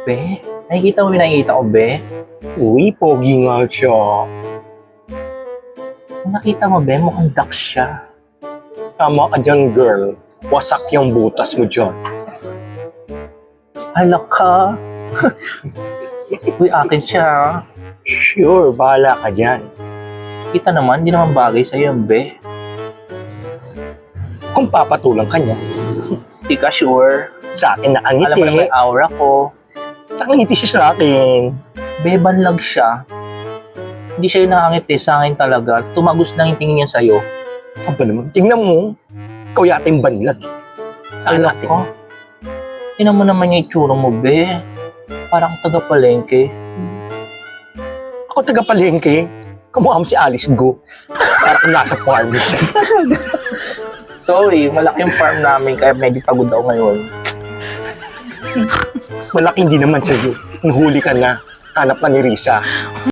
Be, nakikita mo yung nakikita ko, be? Uy, pogi nga siya. Kung nakita mo, be, mukhang duck siya. Tama ka dyan, girl. Wasak yung butas mo dyan. Hala ka. Uy, akin siya. Sure, bahala ka dyan. Kita naman, di naman bagay sa'yo, be. Kung papatulang ka niya, Di ka sure. sa akin Alam mo na nakangiti. may aura ko. Nakangiti siya sa akin. Be, banlag siya. Hindi siya yung nakangiti sa akin talaga. Tumagos lang yung tingin niya sa'yo. Aba naman, tingnan mo. Ikaw yata yung banlag. Hala ka. Tingnan mo naman yung itsura mo, be. Parang taga-palengke. Ako taga-palengke. Kamukha mo si Alice Go. Parang nasa farm. Sorry, malaki yung farm namin kaya medyo pagod ako ngayon. Malaki hindi naman sa'yo. Nahuli ka na. Hanap ka ni Risa.